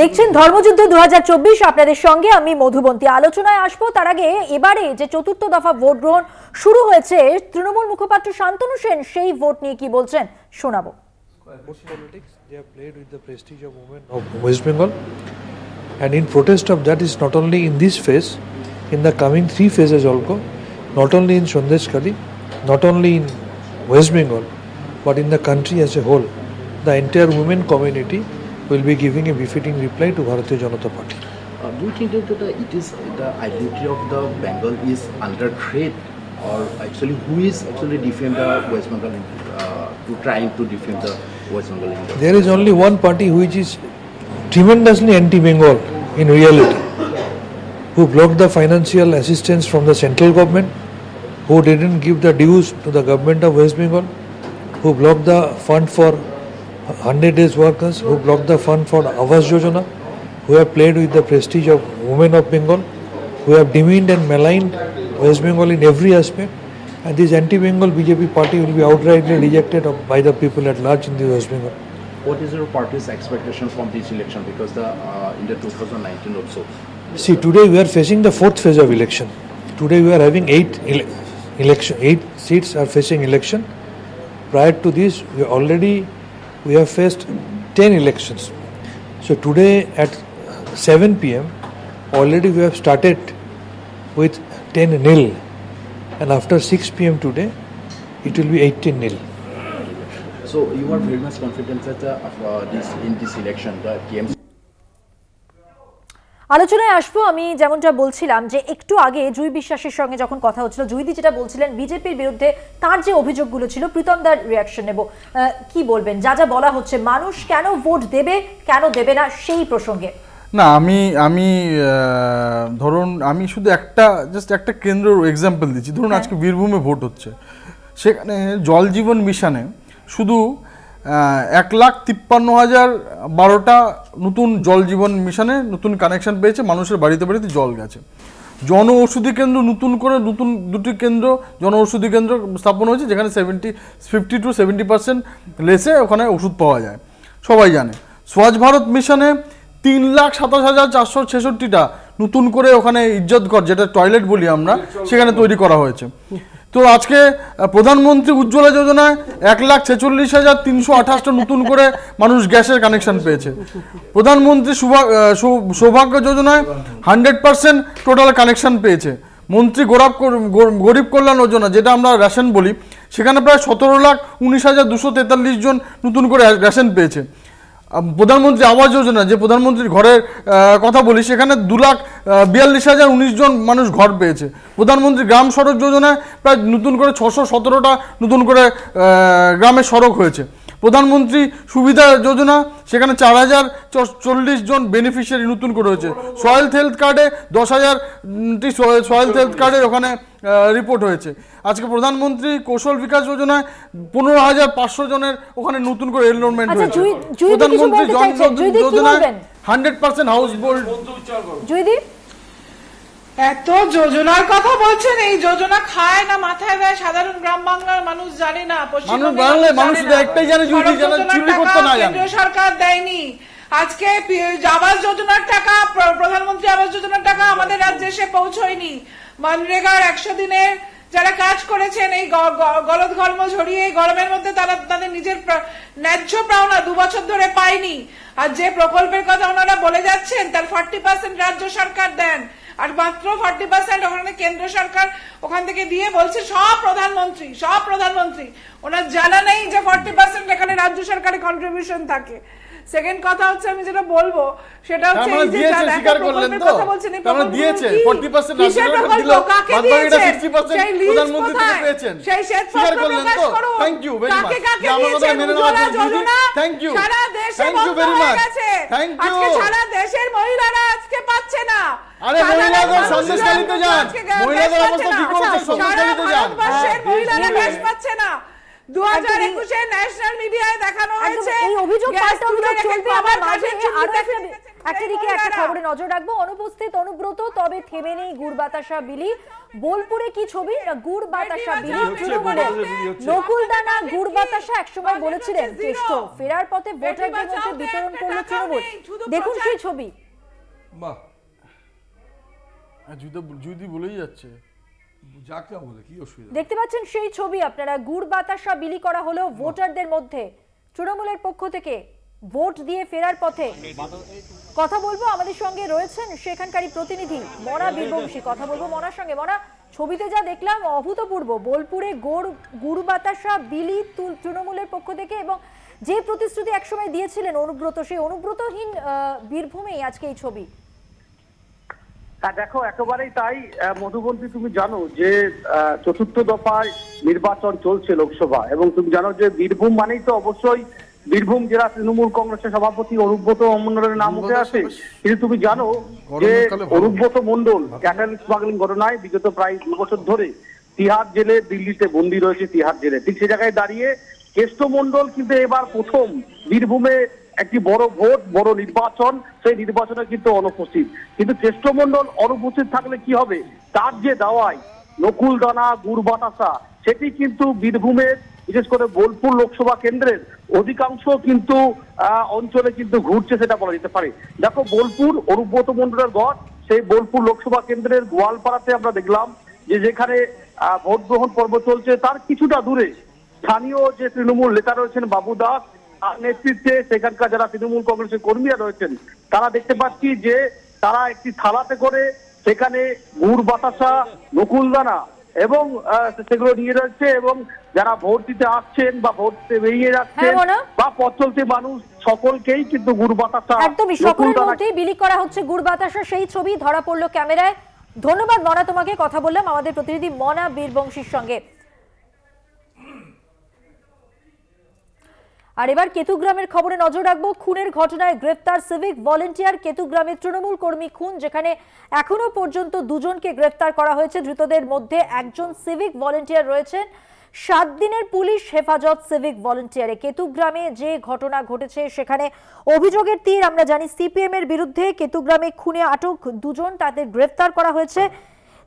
দেখছেন ধর্মযুদ্ধ 2024 আপনাদের সঙ্গে আমি মধুবন্তী। আলোচনায় আসবো তার আগে এবারে যে চতুর্থ দফা ভোট গ্রহণ শুরু হয়েছে, তৃণমূল মুখপাত্র শান্তনু সেন সেই ভোট নিয়ে কি বলছেন শোনাবো। Politics, they have played with the prestige of women of West Bengal, and in protest of that is not only in this phase, in the coming 3 phases also, not only in Sondeshkhali, not only in West Bengal, but in the country as a whole, the entire women community will be giving a befitting reply to Bharatiya Janata Party. Do you think that it is the identity of the Bengal is under threat, or actually who is actually defend the West Bengal to trying to defend the West Bengal? There is only one party which is tremendously anti-Bengal in reality, who blocked the financial assistance from the central government, who didn't give the dues to the government of West Bengal, who blocked the fund for 100 days workers, who blocked the fund for Awas Yojana, who have played with the prestige of women of Bengal, who have demeaned and maligned West Bengal in every aspect, and this anti-Bengal BJP party will be outrightly rejected by the people at large in the West Bengal. What is your party's expectation from this election? Because in the 2019 also. See, today we are facing the 4th phase of election. Today we are having 8 seats are facing election. Prior to this, we have faced 10 elections. So today at 7 p.m. already we have started with 10-0, and after 6 p.m. today it will be 18-0. So you are very much confident that in this election the TMC. আলোচনায় আসবো। আমি যেমনটা বলছিলাম যে একটু আগে জুই বিশ্বাসের সঙ্গে যখন কথা হচ্ছিল, জুইদি যেটা বলছিলেন বিজেপির বিরুদ্ধে তার যে অভিযোগগুলো ছিল, প্রীতম দার রিয়াকশন নেব। কি বলবেন যা যা বলা হচ্ছে, মানুষ কেন ভোট দেবে কেন দেবে না সেই প্রসঙ্গে? না, আমি ধরুন আমি শুধু একটা কেন্দ্রের এক্সাম্পল দিচ্ছি। ধরুন আজকে বীরভূমে ভোট হচ্ছে, সেখানে জল জীবন মিশনে শুধু 1,53,012টা নতুন জল জীবন মিশনে নতুন কানেকশন পেয়েছে, মানুষের বাড়িতে বাড়িতে জল গেছে। জন ঔষধি কেন্দ্র নতুন 2টি কেন্দ্র জন ঔষধি কেন্দ্র স্থাপন হয়েছে, যেখানে 50 to 70% লেসে ওখানে ওষুধ পাওয়া যায়, সবাই জানে। স্বচ্ছ ভারত মিশনে 3,27,466টা নতুন করে ওখানে ইজ্জতঘর, যেটা টয়লেট বলি আমরা, সেখানে তৈরি করা হয়েছে। তো আজকে প্রধানমন্ত্রী উজ্জ্বলা যোজনায় 1,46,328টা নতুন করে মানুষ গ্যাসের কানেকশন পেয়েছে। প্রধানমন্ত্রী সৌভাগ্য যোজনায় 100% টোটাল কানেকশন পেয়েছে। মন্ত্রী গরিব কল্যাণ যোজনা, যেটা আমরা রেশন বলি, সেখানে প্রায় 17,19,243 জন নতুন করে রেশন পেয়েছে। প্রধানমন্ত্রী আবাস যোজনা, যে প্রধানমন্ত্রীর ঘরের কথা বলি, সেখানে 2,42,019 জন মানুষ ঘর পেয়েছে। প্রধানমন্ত্রী গ্রাম সড়ক যোজনায় প্রায় নতুন করে 617টা নতুন করে গ্রামের সড়ক হয়েছে। প্রধানমন্ত্রী সুবিধা যোজনা, সেখানে 4,040 জন বেনিফিশিয়ারি নতুন করে হয়েছে। সয়েল হেলথ কার্ডে 10,000টি সয়েল হেলথ কার্ডের ওখানে রিপোর্ট হয়েছে। আজকে প্রধানমন্ত্রী কৌশল বিকাশ যোজনায় 15,500 জনের ওখানে নতুন করে এনরোলমেন্ট হয়েছে। প্রধানমন্ত্রী জন যোজনায় 100% হাউস হোল্ড। এত যোজনার কথা বলছেন, এই যোজনা খায় না মাথায় দেয় সাধারণ গ্রাম বাংলার মানুষ জানে না। কেন্দ্রীয় সরকার দেয়নি। আজকে আবাস যোজনার টাকা, প্রধানমন্ত্রী আবাস যোজনার টাকা আমাদের রাজ্যে এসে পৌঁছয়নি। মনরেগার 100 দিনের যারা কাজ করেছেন, এই গলদ ঘর্ম ঝরিয়ে গরমের মধ্যে তারা তাদের নিজের ন্যায্য পাওনা 2 বছর ধরে পায়নি। আর যে প্রকল্পের কথা ওনারা বলে যাচ্ছেন, তার 40% রাজ্য সরকার দেন, আর মাত্র 40% ওখানে কেন্দ্র সরকার ওখান থেকে দিয়ে বলছে সব প্রধানমন্ত্রী। ওনার জানা নেই যে 40% এখানে রাজ্য সরকারের কন্ট্রিবিউশন থাকে। সেকেন্ড কথা হচ্ছে, আমি যেটা বলবো সেটা হচ্ছে এই যে প্রকল্পের কথা বলছেন, এই প্রকল্প দিয়েছে 40% রাজ্য দিল, বাদ বাকিটা 60% প্রধানমন্ত্রী থেকে পেয়েছেন। সেই স্বীকার করলেন তো? Thank you very much. আমাদের মেনে নেওয়ার জন্য thank you, thank you very much, thank you. আজকে সারা দেশের মহিলারা আজকে পাচ্ছে না। আরে মহিলাদের সন্দেশখালীতে যান, মহিলাদের অবস্থা কি করছে, সন্দেশখালীতে যান। মহিলারা গ্যাস পাচ্ছে না। 2021 ন্যাশনাল মিডিয়ায় দেখানো হয়েছে এই অভিযোগ পাল্টা অভিযোগ চলবে। আমার মাঝে একটা দিকে একটা খবরে নজর রাখবো, অনুপস্থিত অনুব্রত, তবে থেমে নেই গুড় বাতাসা বিলি। বোলপুরে কি ছবি, না গুড় বাতাসা বিলি তৃণমূলের নকুলদানা গুড় বাতাসা একসময় বলেছিলেন কেষ্ট, ফেরার পথে ভোটারদের মধ্যে বিতরণ করলো তৃণমূল। দেখুন সেই ছবি। বাহ, যদি বলেই যাচ্ছে যাক না বলে কি অসুবিধা। দেখতে পাচ্ছেন সেই ছবি আপনারা, গুড় বাতাসা বিলি করা হলো ভোটারদের মধ্যে তৃণমূলের পক্ষ থেকে ভোট দিয়ে ফেরার পথে। কথা বলবো, আমাদের সঙ্গে রয়েছেন সেখানকারই প্রতিনিধি মনা বীরবংশী, কথা বলবো মনার সঙ্গে। মনা, ছবিতে যা দেখলাম অভূতপূর্ব, বোলপুরে গুড় বাতাসা বিলি তৃণমূলের পক্ষ থেকে, এবং যে প্রতিশ্রুতি একসময় দিয়েছিলেন অনুব্রত, সেই অনুব্রতহীন বীরভূমেই আজকে এই ছবি। হ্যাঁ দেখো, একেবারেই তাই মধুবন্তী। তুমি জানো যে চতুর্থ দফায় নির্বাচন চলছে লোকসভা, এবং তুমি জানো যে বীরভূম মানেই তো অবশ্যই বীরভূম জেলা তৃণমূল কংগ্রেসের সভাপতি অনুব্রত মণ্ডলের নাম উঠে আসে। কিন্তু তুমি জানো যে অনুব্রত মণ্ডল ক্যাটেল স্মাগলিং ঘটনায় বিগত প্রায় 2 বছর ধরে তিহার জেলে, দিল্লিতে বন্দী রয়েছে তিহার জেলে। ঠিক সে জায়গায় দাঁড়িয়ে কেষ্ট মণ্ডল কিন্তু এবার প্রথম বীরভূমে একটি বড় ভোট, বড় নির্বাচন, সেই নির্বাচনে কিন্তু অনুপস্থিত। কিন্তু কেষ্ট মণ্ডল অনুপস্থিত থাকলে কি হবে, তার যে দাওয়াই নকুলদানা গুড় বাতাসা, সেটি কিন্তু বীরভূমের বিশেষ করে বোলপুর লোকসভা কেন্দ্রের অধিকাংশ কিন্তু অঞ্চলে কিন্তু ঘুরছে, সেটা বলা যেতে পারে। দেখো, বোলপুর অনুব্রত মণ্ডলের গড়, সেই বোলপুর লোকসভা কেন্দ্রের গোয়ালপাড়াতে আমরা দেখলাম যে যেখানে ভোট গ্রহণ পর্ব চলছে, তার কিছুটা দূরে স্থানীয় যে তৃণমূল নেতা রয়েছেন বাবু দাস, তার নেতৃত্বে সেখানকার যারা তৃণমূল কংগ্রেসের কর্মীরা রয়েছেন, তারা দেখতে পাচ্ছি যে তারা একটি থালাতে করে সেখানে গুড় বাতাসা, নকুলদানা এবং সেগুলো নিয়ে রয়েছে, এবং যারা ভোট দিতে আসছেন বা ভোট বেরিয়ে যাচ্ছেন বা পথ চলতি মানুষ সকলকেই কিন্তু গুড় বাতাসা, একদমই সকলের মধ্যেই বিলি করা হচ্ছে গুড় বাতাসা, সেই ছবি ধরা পড়লো ক্যামেরায়। ধন্যবাদ মনা, তোমাকে। কথা বললাম আমাদের প্রতিনিধি মনা বীরবংশীর সঙ্গে। আর এবার কেতুগ্রামের খবরে নজর রাখবো। খুনের ঘটনায় গ্রেফতার সিভিক ভলেন্টিয়ার। কেতুগ্রামে তৃণমূল কর্মী খুন, যেখানে এখনো পর্যন্ত 2 জনকে গ্রেফতার করা হয়েছে। ধৃতদের মধ্যে একজন সিভিক ভলেন্টিয়ার রয়েছেন। 7 দিনের পুলিশ হেফাজত সিভিক ভলেন্টিয়ারে। কেতুগ্রামে যে ঘটনা ঘটেছে সেখানে অভিযোগের তীর আমরা জানি সিপিএম এর বিরুদ্ধে। কেতুগ্রামে খুনে আটক 2 জন, তাদের গ্রেফতার করা হয়েছে।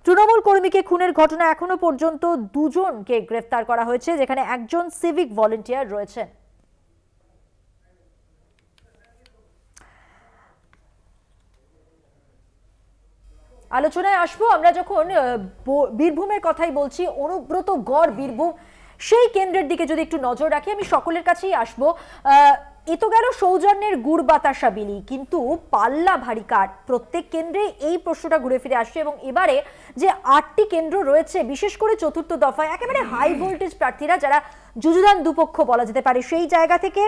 তৃণমূল কর্মীকে খুনের ঘটনা এখনো পর্যন্ত 2 জনকে গ্রেফতার করা হয়েছে, যেখানে একজন সিভিক ভলেন্টিয়ার রয়েছেন। আলোচনায় আসবো আমরা যখন বীরভূমের কথাই বলছি, অনুব্রত গড় বীরভূম, সেই কেন্দ্রের দিকে যদি একটু নজর রাখি, আমি সকলের কাছেই আসবো। এ তো গেল সৌজন্যের গুড় বাতাসা বিলি, কিন্তু পাল্লা ভারী কার? প্রত্যেক কেন্দ্রে এই প্রশ্নটা ঘুরে ফিরে আসছে, এবং এবারে যে 8টি কেন্দ্র রয়েছে, বিশেষ করে চতুর্থ দফায় একেবারে হাই ভোল্টেজ প্রার্থীরা, যারা যুযুধান দুপক্ষ বলা যেতে পারে, সেই জায়গা থেকে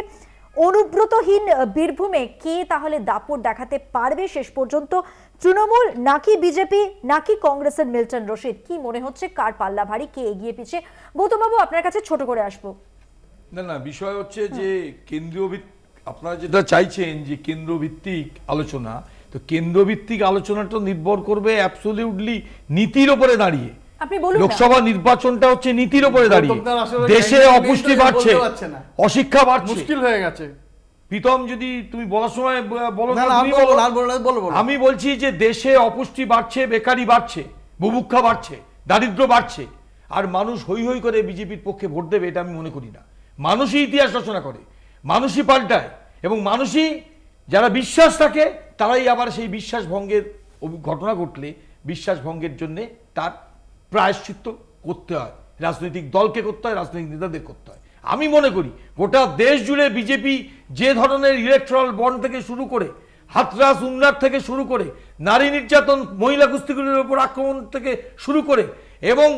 অনুব্রতহীন বীরভূমে কে তাহলে দাপট দেখাতে পারবে শেষ পর্যন্ত? তৃণমূল নাকি বিজেপি নাকি কংগ্রেসের মিল্টন রশিদ? কি মনে হচ্ছে কার পাল্লা ভারী, কে এগিয়ে পিছে? গৌতম বাবু, আপনার কাছে ছোট করে আসবো। না, বিষয় হচ্ছে যে কেন্দ্রীয়, আপনারা যেটা চাইছেন যে কেন্দ্রভিত্তিক আলোচনা, তো কেন্দ্রভিত্তিক আলোচনাটা নির্ভর করবে অ্যাবসলিউটলি নীতির উপরে দাঁড়িয়ে। লোকসভা নির্বাচনটা হচ্ছে নীতির উপরে দাঁড়িয়ে। দেশে অপুষ্টি বাড়ছে, অশিক্ষা বাড়ছে, মুশকিল হয়ে গেছে। প্রীতম, যদি তুমি বলার সময় বলো, আমি বলছি যে দেশে অপুষ্টি বাড়ছে, বেকারি বাড়ছে, বুভুক্ষা বাড়ছে, দারিদ্র বাড়ছে, আর মানুষ হই হই করে বিজেপির পক্ষে ভোট দেবে এটা আমি মনে করি না। মানুষই ইতিহাস রচনা করে, মানুষই পাল্টায়, এবং মানুষই যারা বিশ্বাস থাকে তারাই আবার সেই বিশ্বাস ভঙ্গের ঘটনা ঘটলে বিশ্বাস ভঙ্গের জন্য তার প্রায়শ্চিত্ত করতে হয়। রাজনৈতিক দলকে করতে হয়, রাজনৈতিক নেতাদের করতে হয়। আমি মনে করি গোটা দেশ জুড়ে বিজেপি যে ধরনের ইলেকট্রাল বন্ড থেকে শুরু করে, হাতরাস উন্নার থেকে শুরু করে, নারী নির্যাতন, মহিলা কুস্তিগুলির উপর আক্রমণ থেকে শুরু করে, এবং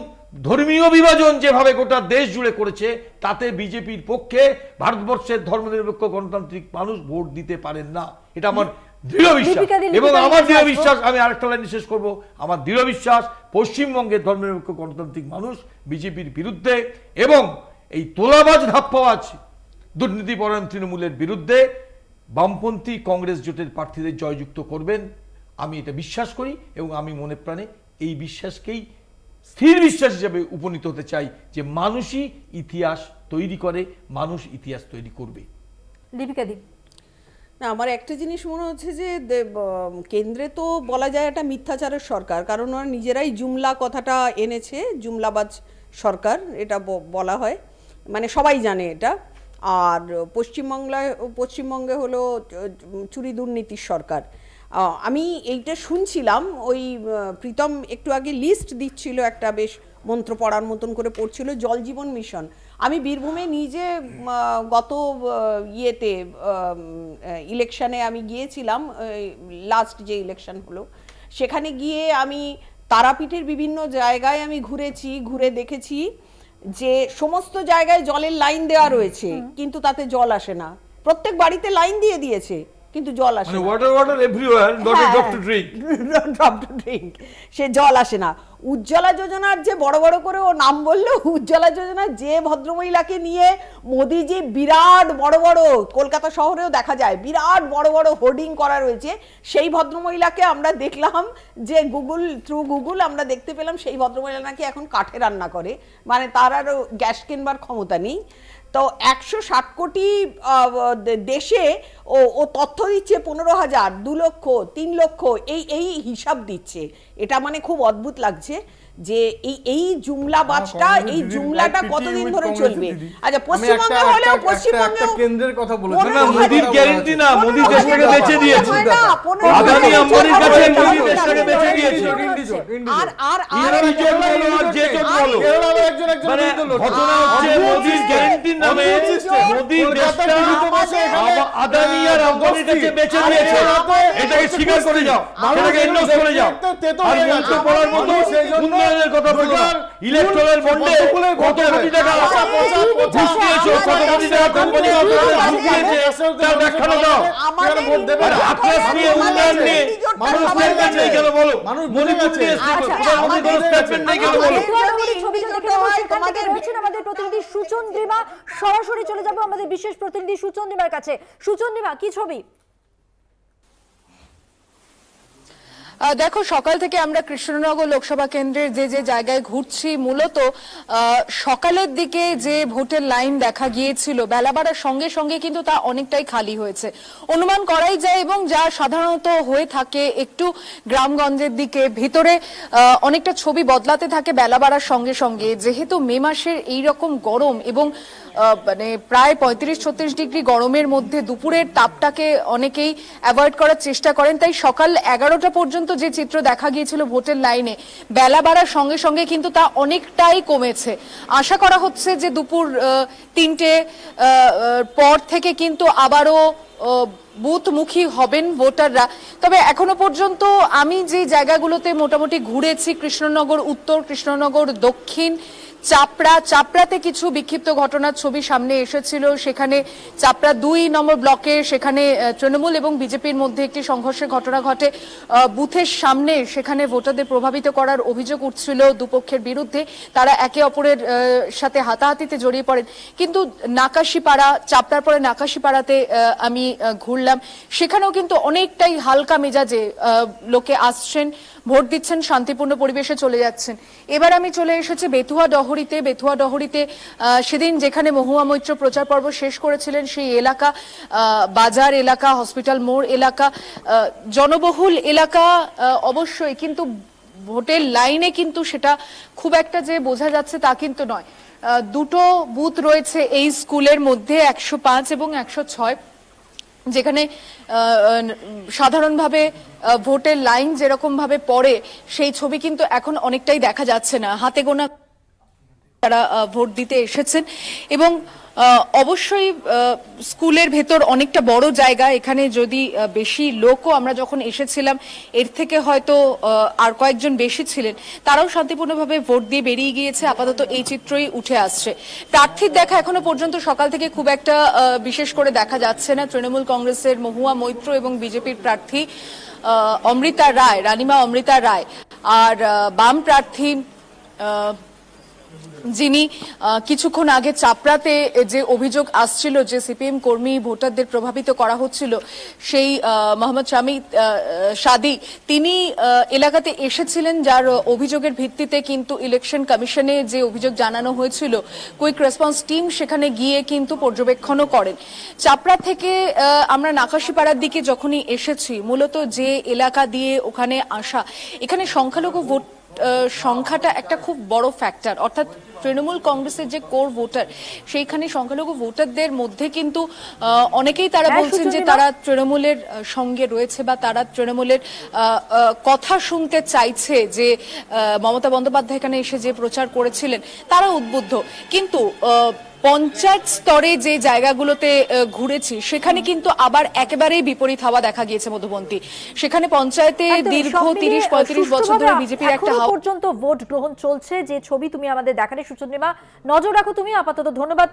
ধর্মীয় বিভাজন যেভাবে গোটা দেশ জুড়ে করেছে, তাতে বিজেপির পক্ষে ভারতবর্ষের ধর্মনিরপেক্ষ গণতান্ত্রিক মানুষ ভোট দিতে পারেন না। এটা আমার দৃঢ় বিশ্বাস, এবং আমার দৃঢ় বিশ্বাস, আমি আরেকটা লাইন শেষ করবো, আমার দৃঢ় বিশ্বাস পশ্চিমবঙ্গের ধর্মনিরপেক্ষ গণতান্ত্রিক মানুষ বিজেপির বিরুদ্ধে এবং এই তোলাবাজ ধাপ্পাবাজ দুর্নীতিপরায়ণ তৃণমূলের বিরুদ্ধে বামপন্থী কংগ্রেস জোটের প্রার্থীদের জয়যুক্ত করবেন। আমি এটা বিশ্বাস করি, এবং আমি মনে প্রাণে এই বিশ্বাসকেই স্থির বিশ্বাস হিসেবে উপনীত হতে চাই যে মানুষই ইতিহাস তৈরি করে, মানুষ ইতিহাস তৈরি করবে। না, আমার একটা জিনিস মনে হচ্ছে যে কেন্দ্রে তো বলা যায় একটা মিথ্যাচারের সরকার, কারণ ওরা নিজেরাই জুমলা কথাটা এনেছে, জুমলাবাজ সরকার এটা বলা হয়, মানে সবাই জানে এটা। আর পশ্চিমবঙ্গে হলো চুরি দুর্নীতির সরকার। আমি এইটা শুনছিলাম, ওই প্রীতম একটু আগে লিস্ট দিচ্ছিল, একটা বেশ মন্ত্র পড়ার মতন করে পড়ছিল, জল জীবন মিশন। আমি বীরভূমে নিজে গত ইয়েতে ইলেকশানে আমি গিয়েছিলাম, লাস্ট যে ইলেকশন হলো সেখানে গিয়ে আমি তারাপীঠের বিভিন্ন জায়গায় আমি ঘুরে দেখেছি যে সমস্ত জায়গায় জলের লাইন দেওয়া রয়েছে, কিন্তু তাতে জল আসে না। প্রত্যেক বাড়িতে লাইন দিয়ে দিয়েছে, কিন্তু জল আসে না। Water everywhere, not a drop to drink, drop to drink, সে জল আসে না। উজ্জ্বলা যোজনার যে বড় বড় করে ও নাম বললো, উজ্জ্বলা যোজনার যে ভদ্রমহিলাকে নিয়ে মোদিজি বিরাট বড় বড়, কলকাতা শহরেও দেখা যায় বিরাট বড় বড় হোর্ডিং করা রয়েছে, সেই ভদ্রমহিলাকে আমরা দেখলাম যে থ্রু গুগল আমরা দেখতে পেলাম সেই ভদ্রমহিলা নাকি এখন কাঠে রান্না করে, মানে তার আরও গ্যাস কিনবার ক্ষমতা নেই। তো 160 কোটি দেশে ও তথ্য দিচ্ছে 15,000, 2 লক্ষ, 3 লক্ষ, এই হিসাব দিচ্ছে। এটা মানে খুব অদ্ভুত লাগছে যে এই জুমলাবাজটা, এই জুমলাটা কতদিন ধরে চলবে। আচ্ছা, পশ্চিমবঙ্গে হলেও পশ্চিমবঙ্গে কেন্দ্রের কথা বলেছেন না, মোদির গ্যারান্টি না, মোদি দেশটাকে বেঁচে দিয়েছে, আদানি আম্বানির কাছে মোদি দেশটাকে বেঁচে দিয়েছে। আর যে জন্য বলো, মানে ঘটনা হচ্ছে মোদির গ্যারান্টির নামে মোদি দেশটা আদানি আর আম্বানির কাছে বেঁচে দিয়েছে। এটাকে স্বীকার করে যাও, এটাকে এন্ডোর্স করে যাও। আর মন্ত্র পড়ার মতো উন্নয়নের কথা বলো, ইলেকট্রাল বন্ডে কত কোটি টাকা ঘুষ দিয়েছো, কত কোটি টাকা কোম্পানি ঘুষ দিয়েছে, তার ব্যাখ্যা দাও। আর আক্রাস নিয়ে, উন্নয়ন নিয়ে মানুষ স্টেটমেন্ট নেই কেন বলো? মণিপুর নিয়ে প্রধানমন্ত্রী কোনো স্টেটমেন্ট নেই কেন বলো? আমাদের প্রতিনিধি সুচন্দ্রিমা, সরাসরি চলে যাবো আমাদের বিশেষ প্রতিনিধি সুচন্দ্রিমার কাছে। সুচন্দ্রিমা, কি ছবি? দেখো, সকাল থেকে আমরা কৃষ্ণনগর লোকসভা কেন্দ্রের যে জায়গায় ঘুরছি, মূলত সকালের দিকে যে ভোটের লাইন দেখা গিয়েছিল বেলা বাড়ার সঙ্গে সঙ্গে কিন্তু তা অনেকটাই খালি হয়েছে অনুমান করাই যায়, এবং যা সাধারণত হয়ে থাকে একটু গ্রামগঞ্জের দিকে ভিতরে অনেকটা ছবি বদলাতে থাকে বেলা বাড়ার সঙ্গে সঙ্গে। যেহেতু মে মাসের এইরকম গরম এবং মানে প্রায় 35-36 ডিগ্রি গরমের মধ্যে দুপুরের তাপটাকে অনেকেই অ্যাভয়েড করার চেষ্টা করেন, তাই সকাল 11টা পর্যন্ত যে চিত্র দেখা গিয়েছিল ভোটের লাইনে বেলা বাড়ার সঙ্গে সঙ্গে কিন্তু তা অনেকটাই কমেছে। আশা করা হচ্ছে যে দুপুর 3টে পর থেকে কিন্তু আবারও বুথমুখী হবেন ভোটাররা। তবে এখনো পর্যন্ত আমি যে জায়গাগুলোতে মোটামুটি ঘুরেছি, কৃষ্ণনগর উত্তর, কৃষ্ণনগর দক্ষিণ, চাপড়াতে কিছু বিক্ষিপ্ত ঘটনার ছবি সামনে এসেছিল। সেখানে চাপড়া 2 নম্বর ব্লকে সেখানে তৃণমূল এবং বিজেপির মধ্যে একটি সংঘর্ষের ঘটনা ঘটে। বুথের সামনে সেখানে ভোটারদের প্রভাবিত করার অভিযোগ উঠছিল দুপক্ষের বিরুদ্ধে, তারা একে অপরের সাথে হাতাহাতিতে জড়িয়ে পড়েন। কিন্তু নাকাশিপাড়া, চাপড়ার পরে নাকাশিপাড়াতে আমি ঘুরলাম, সেখানেও কিন্তু অনেকটাই হালকা মেজাজে লোকে আসছেন, ভোট দিচ্ছেন, শান্তিপূর্ণ পরিবেশে চলে যাচ্ছেন। এবার আমি চলে এসেছি বেতুয়া ডহরিতে সেদিন যেখানে মহুয়া মৈত্র প্রচার পর্ব শেষ করেছিলেন সেই এলাকা, বাজার এলাকা, হসপিটাল মোড় এলাকা, জনবহুল এলাকা অবশ্যই, কিন্তু ভোটের লাইনে কিন্তু সেটা খুব একটা যে বোঝা যাচ্ছে তা কিন্তু নয়। দুটো বুথ রয়েছে এই স্কুলের মধ্যে, 105 এবং 106, যেখানে সাধারণভাবে ভোটের লাইন যেরকম ভাবে পড়ে সেই ছবি কিন্তু এখন অনেকটাই দেখা যাচ্ছে না। হাতে গোনা তারা ভোট দিতে এসেছেন, এবং অবশ্যই স্কুলের ভেতর অনেকটা বড় জায়গা, এখানে যদি বেশি লোকও আমরা যখন এসেছিলাম এর থেকে হয়তো আর কয়েকজন বেশি ছিলেন, তারাও শান্তিপূর্ণভাবে ভোট দিয়ে বেরিয়ে গিয়েছে। আপাতত এই চিত্রই উঠে আসছে। প্রার্থীর দেখা এখনো পর্যন্ত সকাল থেকে খুব একটা বিশেষ করে দেখা যাচ্ছে না। তৃণমূল কংগ্রেসের মহুয়া মৈত্র এবং বিজেপির প্রার্থী রানিমা অমৃতা রায়, আর বাম প্রার্থী যিনি কিছুক্ষণ আগে চাপড়াতে যে অভিযোগ আসছিল যে সিপিএম কর্মী ভোটারদের প্রভাবিত করা হচ্ছিল, সেই মোহাম্মদ সাদি তিনি এলাকাতে এসেছিলেন, যার অভিযোগের ভিত্তিতে কিন্তু ইলেকশন কমিশনে যে অভিযোগ জানানো হয়েছিল কুইক রেসপন্স টিম সেখানে গিয়ে কিন্তু পর্যবেক্ষণও করেন। চাপড়া থেকে আমরা নাকাশিপাড়ার দিকে যখনই এসেছি, মূলত যে এলাকা দিয়ে ওখানে আসা, এখানে সংখ্যালঘু ভোট সংখ্যাটা একটা খুব বড় ফ্যাক্টর, অর্থাৎ তৃণমূল কংগ্রেসের যে কোর ভোটার সেইখানে সংখ্যালঘু ভোটারদের মধ্যে কিন্তু অনেকেই তারা বলছেন যে তারা তৃণমূলের সঙ্গে রয়েছে বা তারা তৃণমূলের কথা শুনতে চাইছে, যে মমতা বন্দ্যোপাধ্যায় এখানে এসে যে প্রচার করেছিলেন তারা উদ্বুদ্ধ। কিন্তু পঞ্চায়েত স্তরে যে জায়গাগুলোতে ঘুরেছি সেখানে কিন্তু আবার একেবারেই বিপরীত হাওয়া দেখা গিয়েছে মধুবন্তী। সেখানে পঞ্চায়েতে দীর্ঘ 30-35 বছর ধরে বিজেপির একটা হাওয়া পর্যন্ত ভোট গ্রহণ চলছে, যে ছবি তুমি আমাদের দেখালে সুচন্দ্রিমা, নজর রাখো তুমি। আপাতত ধন্যবাদ।